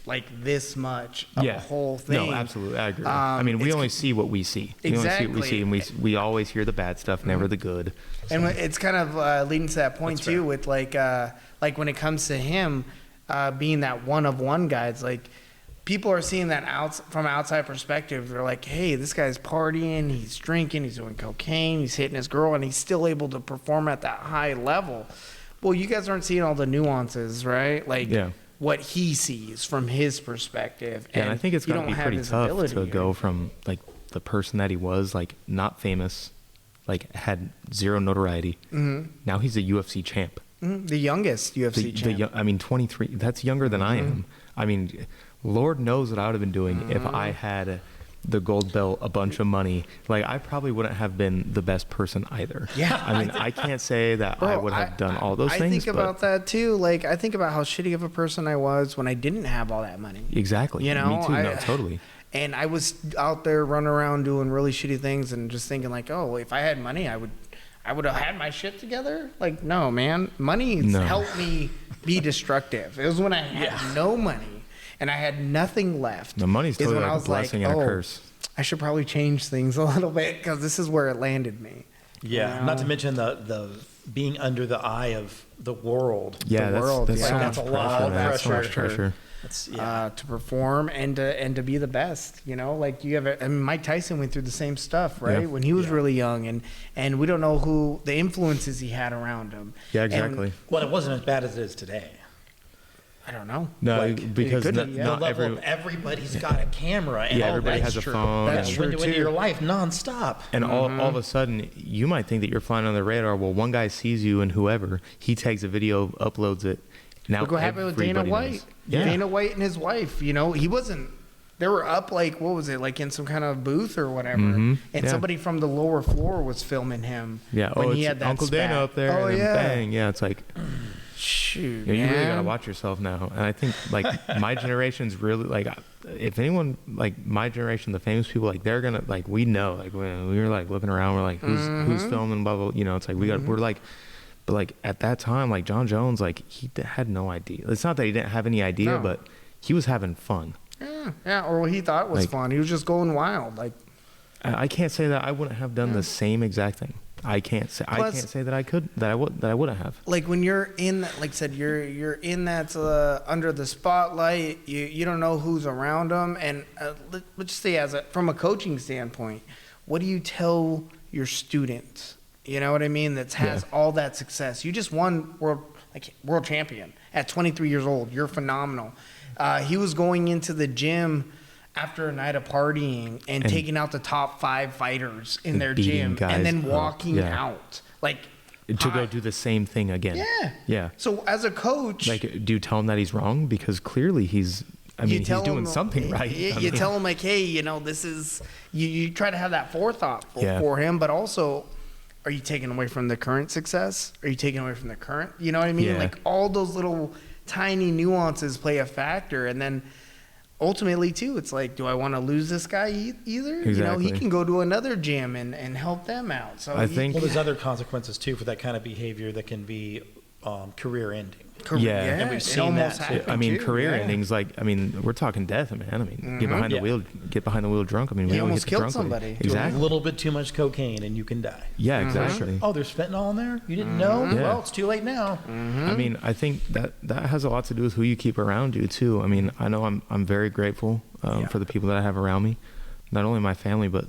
like this much of the whole thing. No, absolutely. I agree. I mean, we only see what we see. We only see what we see, and we always hear the bad stuff, never the good. So. And it's kind of leading to that point too, with like when it comes to him being that one of one guy, it's like people are seeing that from an outside perspective. They're like, hey, this guy's partying, he's drinking, he's doing cocaine, he's hitting his girl, and he's still able to perform at that high level. Well, you guys aren't seeing all the nuances, right? Like, what he sees from his perspective. And I think it's got to be pretty tough to go from like the person that he was, like not famous, like had zero notoriety. Now he's a UFC champ. The youngest UFC champ. I mean, 23. That's younger than I am. I mean, Lord knows what I would have been doing if I had the gold belt a bunch of money, like I probably wouldn't have been the best person either. Yeah. I mean, I can't say that I would have done all those things. I think about that too. Like, I think about how shitty of a person I was when I didn't have all that money. Exactly. You know, me too. No, totally. And I was out there running around doing really shitty things and just thinking like, oh, if I had money, I would have had my shit together. Like, no, man, money's helped me be destructive. It was when I had no money and I had nothing left. The money's totally like a blessing and a curse. I should probably change things a little bit because this is where it landed me. Yeah, you know? not to mention the being under the eye of the world. Yeah, that's That's a lot of That's so much pressure. pressure. To perform and to be the best, you know, like you have. I mean, Mike Tyson went through the same stuff, right? Yeah. When he was really young, and we don't know who the influences he had around him. Yeah, exactly. And, well, it wasn't as bad as it is today. I don't know. No, Like, because it could not, be, The not level of everybody's got a camera, and everybody that's has a true. phone. That's You true, went into too. your life nonstop. And all of a sudden, you might think that you're flying on the radar. Well, one guy sees you, and whoever he takes a video, uploads it. Now Look what happened with Dana everybody White. knows. Yeah. Dana White and his wife. You know, he wasn't. They were up like, what was it, like in some kind of booth or whatever, and yeah. somebody from the lower floor was filming him. Yeah. when Oh, he it's had that Uncle spat. Dana up there. Oh and then yeah. bang. Yeah. It's like, Shoot, you really man. gotta watch yourself now. And I think like my generation's really like, if anyone like my generation, the famous people, like they're gonna like we know like when we were like looking around, we're like who's filming, blah blah. You know, it's like we're like. But like at that time, like John Jones, like he had no idea. It's not that he didn't have any idea, No. but he was having fun. Yeah, or what he thought was Like- fun. He was just going wild. Like, I can't say that I wouldn't have done the same exact thing. I can't say that I could that I wouldn't have. like when you're in that, like I said, you're in that under the spotlight. You don't know who's around them, and let's just say from a coaching standpoint, what do you tell your students? You know what I mean? That has all that success. You just won world champion at 23 years old. You're phenomenal. He was going into the gym after a night of partying and taking out the top 5 fighters in their beating gym guys and then up. walking Yeah. out. Like, To go do the same thing again. yeah. Yeah. So as a coach, Like, do you tell him that he's wrong? Because clearly he's he's doing something right. You tell him like, hey, you know, this is you try to have that forethought for him, but also, are you taking away from the current success? Are you taking away from the current? You know what I mean? Yeah. Like all those little tiny nuances play a factor, and then ultimately too, it's like, do I want to lose this guy either? Exactly. You know, he can go to another gym and help them out. So I think- Well, there's other consequences too for that kind of behavior that can be career-ending. Yeah. And we've it seen almost that, too. happened I mean, too, career yeah. endings. Like, I mean, we're talking death, man. I mean, get behind the Yeah. wheel, drunk. I mean, He we all almost hit the killed drunk somebody. lane. Do a Exactly. little bit too much cocaine and you can die. Yeah, exactly. Oh, there's fentanyl in there? You didn't know? Yeah. Well, it's too late now. I mean, I think that has a lot to do with who you keep around you too. I mean, I know I'm very grateful for the people that I have around me. Not only my family, but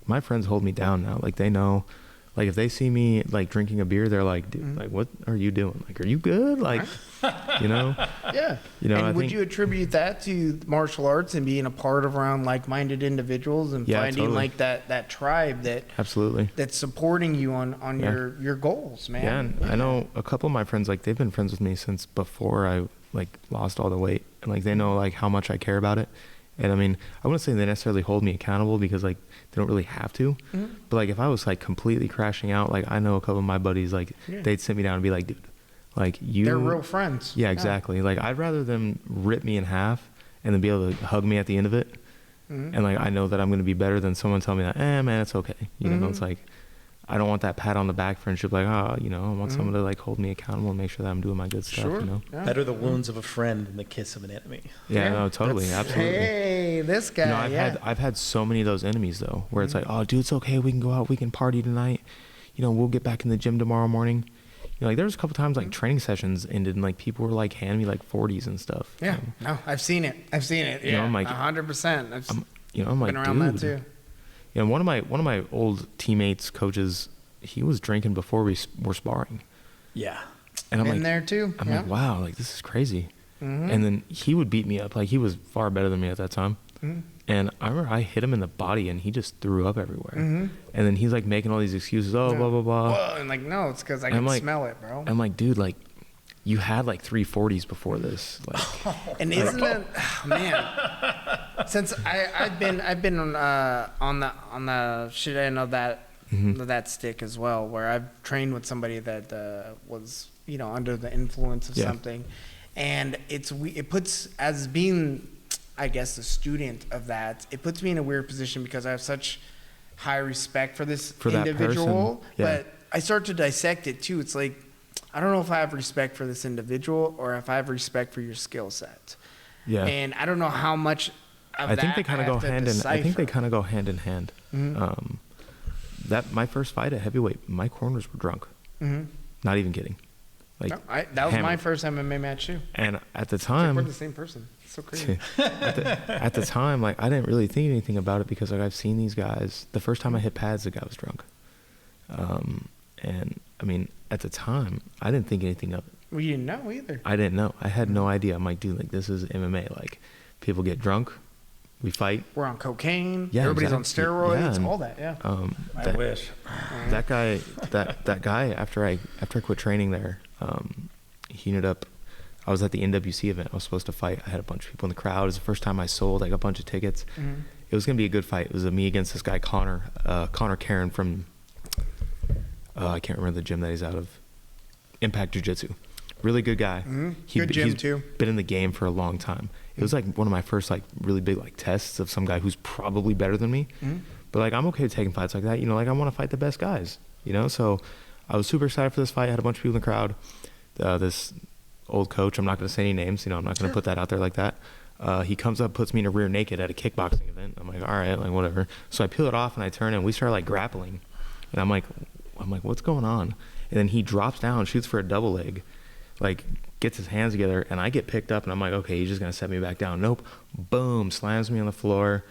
my friends hold me down now. Like they know, like if they see me like drinking a beer, they're like, dude, like what are you doing? Like, are you good? Like, you know? Yeah. You know, and I would think- you attribute that to martial arts and being a part of around like-minded individuals and Yeah, finding totally. like that tribe Absolutely. that's supporting you on Yeah. your goals, man? Yeah, and I know a couple of my friends, like they've been friends with me since before I like lost all the weight, and like they know like how much I care about it. And I mean, I wouldn't say they necessarily hold me accountable because like they don't really have to. But like if I was like completely crashing out, like I know a couple of my buddies, like they'd sit me down and be like, dude, like you. They're real friends. Yeah, exactly. Like I'd rather them rip me in half and then be able to hug me at the end of it. And like I know that I'm going to be better than someone telling me that, man, it's okay. You know, it's like I don't want that pat on the back friendship. Like, you know, I want someone to like hold me accountable and make sure that I'm doing my good stuff. Sure. You know. Yeah. Better the wounds of a friend than the kiss of an enemy. Yeah. No, totally, absolutely. Hey, this guy. You know, I've had so many of those enemies though, where it's like, oh, dude, it's okay. We can go out. We can party tonight. You know, we'll get back in the gym tomorrow morning. You know, like there was a couple times like training sessions ended and like people were like handing me like 40s and stuff. Yeah. No, I've seen it. Yeah. You know, I'm like, 100%. You know, I'm like, been around dude. that too. You know, one of my old teammates, coaches, he was drinking before we were sparring, Yeah. and I'm Been like, there too. I'm yeah. like, wow, like this is crazy. And then he would beat me up. Like he was far better than me at that time. And I remember I hit him in the body and he just threw up everywhere. And then he's like making all these excuses. Oh, blah, blah, blah. Well, and like, no, it's because I I'm can like- smell it, bro. I'm like, dude, like you had like 340s before this. Like, and isn't it, man? Since I've been on the shit end of that stick as well, where I've trained with somebody that was under the influence of something, and it puts, as being, I guess, a student of that, it puts me in a weird position because I have such high respect for this individual, but I start to dissect it too. It's like, I don't know if I have respect for this individual or if I have respect for your skill set. Yeah. And I don't know how much of I think they kind of go hand in. I think they kind of go hand in hand. Mm-hmm. That my first fight at heavyweight, my corners were drunk. Mm-hmm. Not even kidding. Like that was my first MMA match too. And at the time, we're the same person. It's so crazy. at the time, like I didn't really think anything about it because like I've seen these guys. The first time I hit pads, the guy was drunk. And I mean, at the time, I didn't think anything of it. Well, you didn't know either. I didn't know. I had no idea. I'm like, dude, like this is MMA. Like, people get drunk, we fight. We're on cocaine. Yeah, Everybody's exactly. on steroids. Yeah, all that. Yeah. I wish. That guy. After I quit training there, he ended up. I was at the NWC event. I was supposed to fight. I had a bunch of people in the crowd. It was the first time I sold like a bunch of tickets. Mm-hmm. It was gonna be a good fight. It was me against this guy Connor Karen from. I can't remember the gym that he's out of. Impact Jiu-Jitsu. Really good guy. Mm-hmm. Good gym he's too. Been in the game for a long time. It was like one of my first like really big like tests of some guy who's probably better than me. Mm-hmm. But like I'm okay with taking fights like that. Like I want to fight the best guys. So I was super excited for this fight. I had a bunch of people in the crowd. This old coach, I'm not going to say any names. I'm not going to put that out there like that. He comes up, puts me in a rear naked at a kickboxing event. I'm like, all right, like whatever. So I peel it off and I turn and we start like grappling. And I'm like, what's going on? And then he drops down, shoots for a double leg, like gets his hands together, and I get picked up, and I'm like, okay, he's just gonna set me back down. Nope, boom, slams me on the floor.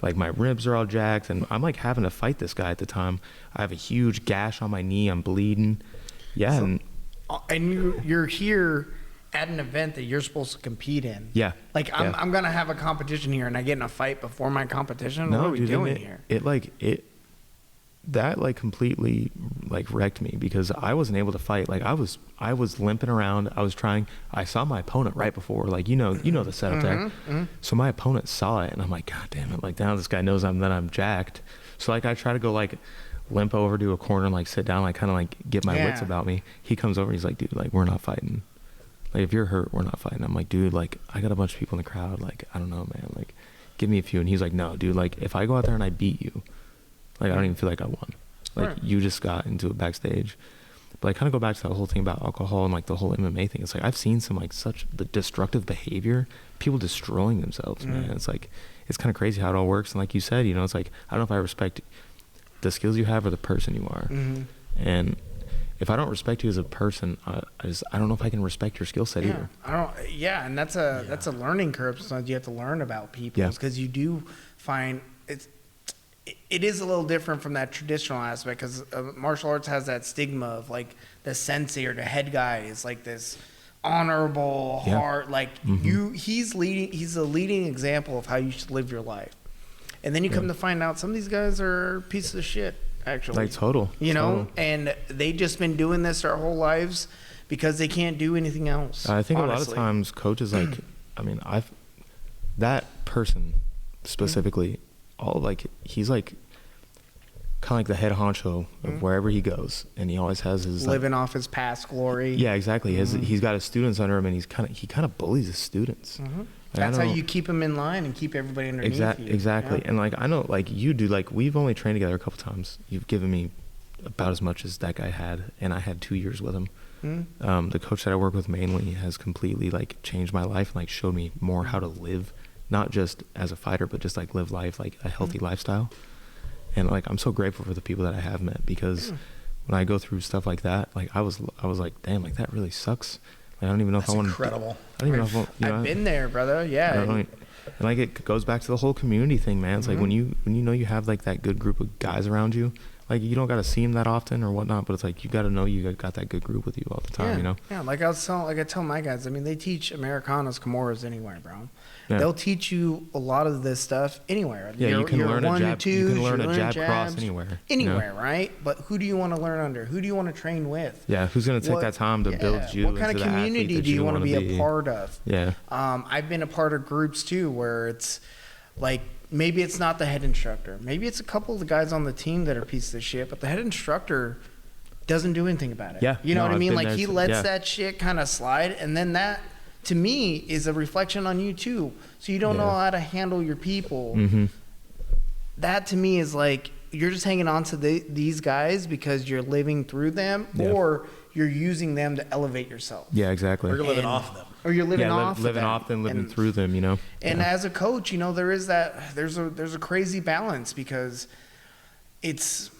Like my ribs are all jacked, and I'm like having to fight this guy at the time. I have a huge gash on my knee. I'm bleeding. Yeah, and you're here at an event that you're supposed to compete in. Yeah. Like I'm gonna have a competition here, and I get in a fight before my competition. No, what are we dude, doing here? That like completely like wrecked me because I wasn't able to fight. Like I was limping around. I saw my opponent right before, like the setup there. Mm-hmm. So my opponent saw it and I'm like, God damn it, like now this guy knows I'm jacked. So like I try to go like limp over to a corner and like sit down, like kind of like get my wits about me. He comes over, he's like, dude, like we're not fighting. Like if you're hurt, we're not fighting. I'm like, dude, like I got a bunch of people in the crowd, like I don't know, man, like give me a few. And he's like, no, dude, like if I go out there and I beat you, like, I don't even feel like I won. Like, right. You just got into it backstage. But I kind of go back to that whole thing about alcohol and, like, the whole MMA thing. It's like, I've seen some, like, such the destructive behavior, people destroying themselves, man. It's like, it's kind of crazy how it all works. And like you said, it's like, I don't know if I respect the skills you have or the person you are. Mm-hmm. And if I don't respect you as a person, I don't know if I can respect your skill set either. And that's a learning curve. Sometimes you have to learn about people because you do find it is a little different from that traditional aspect because martial arts has that stigma of like the sensei or the head guy is like this honorable heart, like he's a leading example of how you should live your life. And then you come to find out some of these guys are pieces of shit, actually. Like total. And they just been doing this their whole lives because they can't do anything else. I think honestly. A lot of times coaches like, that person specifically, he's like kind of like the head honcho of wherever he goes, and he always has his living off his past glory. Yeah, exactly. He's got his students under him, and he kind of bullies his students. That's how you keep them in line and keep everybody underneath you. Exactly. Yeah. And like I know, like you do, like we've only trained together a couple times. You've given me about as much as that guy had, and I had 2 years with him. The coach that I work with mainly has completely like changed my life and like showed me more how to live. Not just as a fighter, but just like live life, like a healthy lifestyle. And like, I'm so grateful for the people that I have met because when I go through stuff like that, like I was like, damn, like that really sucks. Like, I don't even know if I want to. Incredible. I don't even know if I've been there, brother. Yeah. And like, it goes back to the whole community thing, man. It's like when you know you have like that good group of guys around you, like you don't got to see them that often or whatnot, but it's like you got to know you got that good group with you all the time, you know? Yeah, like I tell my guys, I mean, they teach Americanas, Kimuras anywhere, bro. Yeah. They'll teach you a lot of this stuff anywhere. Yeah, you can learn a jab. You can learn a jab jabs, cross anywhere. Anywhere, right? But who do you want to learn under? Who do you want to train with? Yeah, who's going to take that time to build you? What kind of community do you want to be a part of? Yeah. I've been a part of groups too where it's like maybe it's not the head instructor. Maybe it's a couple of the guys on the team that are pieces of shit, but the head instructor doesn't do anything about it. Yeah. You know what I mean? Like he lets yeah. that shit kind of slide, and then that to me is a reflection on you too. So you don't know how to handle your people. Mm-hmm. That to me is like you're just hanging on to these guys because you're living through them, or you're using them to elevate yourself. Yeah, exactly. Or you're living off them. Or you're living off living them. off them, living through them, you know. And as a coach, you know, there's a crazy balance because it's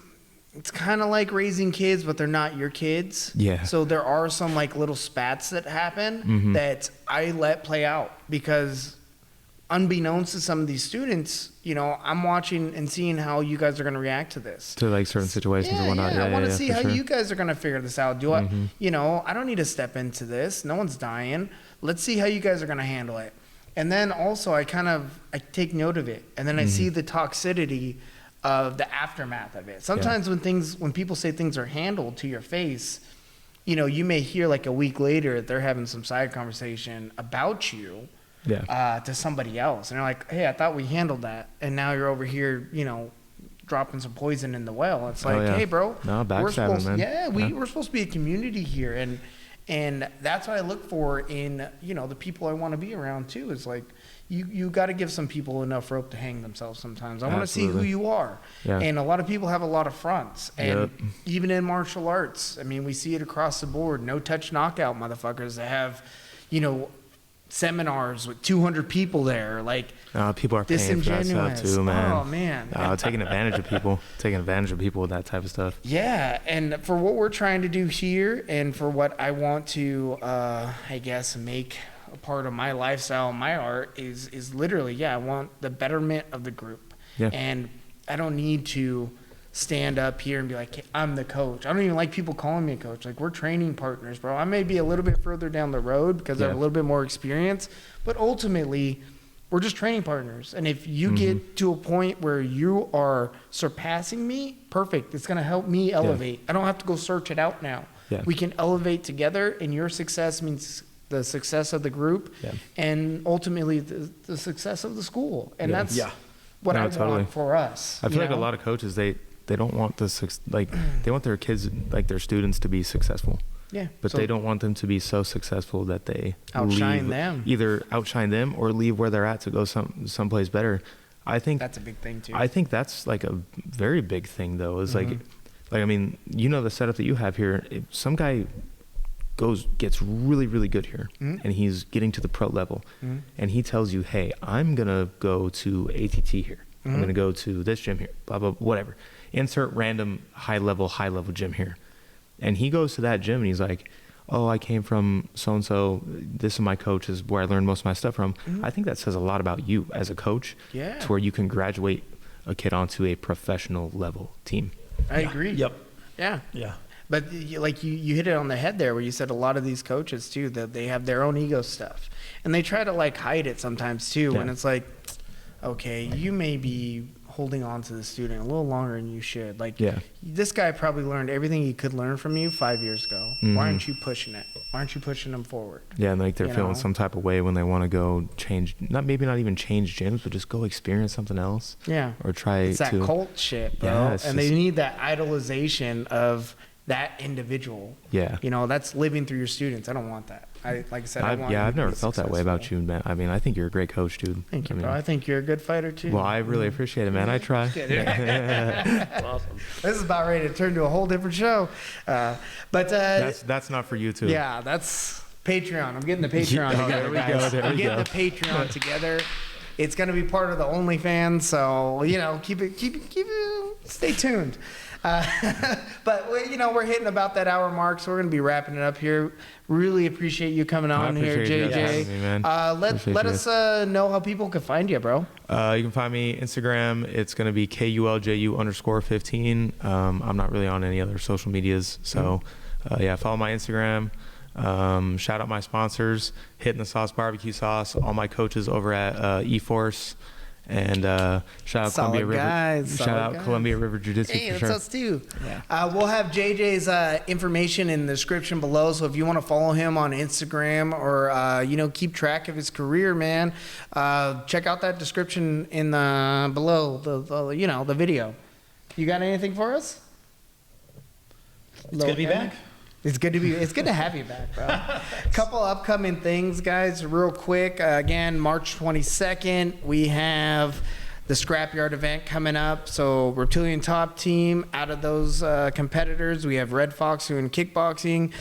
kind of like raising kids, but they're not your kids. Yeah. So there are some like little spats that happen that I let play out because unbeknownst to some of these students, you know, I'm watching and seeing how you guys are going to react to this. To like certain situations and whatnot. I want to see how you guys are going to figure this out. I don't need to step into this. No one's dying. Let's see how you guys are going to handle it. And then also I take note of it. And then I see the toxicity of the aftermath of it. Sometimes when people say things are handled to your face, you know, you may hear like a week later they're having some side conversation about you to somebody else. And they're like, hey, I thought we handled that. And now you're over here, you know, dropping some poison in the well. It's like, hey, bro, no, backstabbing, man. We're supposed to be a community here. And that's what I look for in, you know, the people I want to be around too, is like, you got to give some people enough rope to hang themselves sometimes. I want to see who you are. Yeah. And a lot of people have a lot of fronts. And even in martial arts, I mean, we see it across the board. No touch knockout motherfuckers that have, you know, seminars with 200 people there. Like, people are paying for that stuff too, man. Oh, man. Taking advantage of people. Taking advantage of people with that type of stuff. Yeah. And for what we're trying to do here and for what I want to, I guess, make a part of my lifestyle and my art is literally, I want the betterment of the group. Yeah. And I don't need to stand up here and be like, hey, I'm the coach. I don't even like people calling me a coach. Like, we're training partners, bro. I may be a little bit further down the road because I have a little bit more experience, but ultimately we're just training partners. And if you get to a point where you are surpassing me, perfect. It's going to help me elevate. I don't have to go search it out now. Yeah. We can elevate together, and your success means the success of the group and ultimately the success of the school. And that's what I want for us. I feel like a lot of coaches, they don't want they want their kids, like their students, to be successful. Yeah. But they don't want them to be so successful that they outshine them. Either outshine them or leave where they're at to go someplace better. I think that's a big thing too. I think that's like a very big thing though. Is like I mean, you know, the setup that you have here, if some guy gets really, really good here and he's getting to the pro level and he tells you, hey, I'm going to go to ATT here. I'm going to go to this gym here, blah, blah, whatever. Insert random high level gym here. And he goes to that gym and he's like, oh, I came from so-and-so. This is my coach. This is where I learned most of my stuff from. I think that says a lot about you as a coach to where you can graduate a kid onto a professional level team. I agree. Yep. Yeah. Yeah. But like you hit it on the head there where you said a lot of these coaches too, that they have their own ego stuff and they try to like hide it sometimes too. And it's like, okay, you may be holding on to the student a little longer than you should. Like this guy probably learned everything he could learn from you 5 years ago. Why aren't you pushing it? Why aren't you pushing him forward? Yeah. And like they're feeling some type of way when they want to go change, maybe not even change gyms, but just go experience something else. Yeah. Or try it's that cult shit, bro. Yeah, and they need that idolization of that individual. Yeah. You know, that's living through your students. I don't want that. Like I said, I've never felt that way about you, man. I mean, I think you're a great coach, dude. Thank you, bro. I think you're a good fighter too. Well, I really appreciate it, man. I try. Awesome. This is about ready to turn to a whole different show. But that's not for you too. Yeah, that's Patreon. I'm getting the Patreon together, guys. I'm getting the Patreon together. It's going to be part of the OnlyFans, so, you know, keep it, stay tuned. But we're hitting about that hour mark, so we're gonna be wrapping it up here. Really appreciate you coming on here, JJ. Me, man. Let us know how people can find you, bro. You can find me Instagram. It's gonna be KULJU_15. I'm not really on any other social medias, so follow my Instagram. Shout out my sponsors, Hitting the Sauce Barbecue Sauce, all my coaches over at eForce, and shout out Columbia River Jiu-Jitsu. Hey, for that's sure. us too. Yeah. We'll have JJ's information in the description below, so if you want to follow him on Instagram or keep track of his career, man, check out that description in below the video. You got anything for us? It's good to be back. It's good to have you back, bro. Couple upcoming things, guys, real quick. Again, March 22nd, we have the Scrapyard event coming up. So Reptilian Top Team, out of those competitors, we have Red Fox doing kickboxing,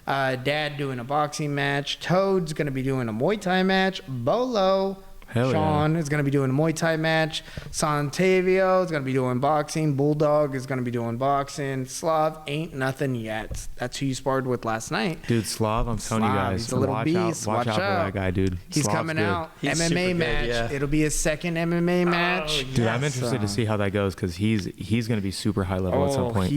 Dad doing a boxing match, Toad's going to be doing a Muay Thai match, Bolo, Sean is going to be doing a Muay Thai match. Santavio is going to be doing boxing. Bulldog is going to be doing boxing. Slav ain't nothing yet. That's who you sparred with last night. Dude, Slav, I'm telling you guys. He's a little beast. Watch out for that guy, dude. He's Slav's coming good. out. He's MMA super match. good, yeah. It'll be his second MMA match. Dude, I'm interested to see how that goes because he's going to be super high level at some point.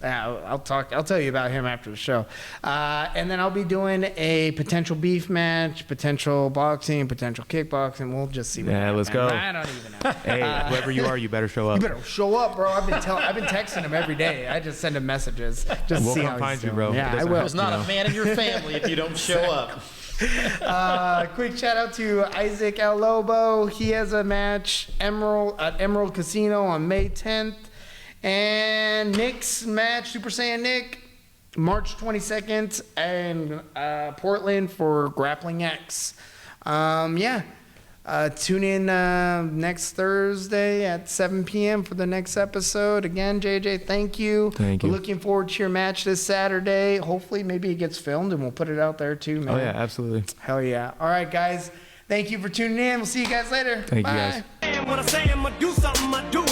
I'll tell you about him after the show. And then I'll be doing a potential beef match, potential boxing, potential kickboxing. We'll just see. Let's go. I don't even know. Hey, whoever you are, you better show up. You better show up, bro. I've been texting him every day. I just send him messages. Just We'll see come how find he's you, doing. bro. Yeah, I will. There's not a man in your family if you don't show up. Quick shout out to Isaac Al-Lobo. He has a match at Emerald Casino on May 10th. And Nick's match, Super Saiyan Nick, March 22nd in Portland for Grappling X. Tune in next Thursday at 7 p.m. for the next episode. Again, JJ, thank you. Thank you. We're looking forward to your match this Saturday. Hopefully, maybe it gets filmed and we'll put it out there too, man. Oh, yeah, absolutely. Hell yeah. All right, guys. Thank you for tuning in. We'll see you guys later. Thank Bye. you, guys. And when I say I'ma do something, I do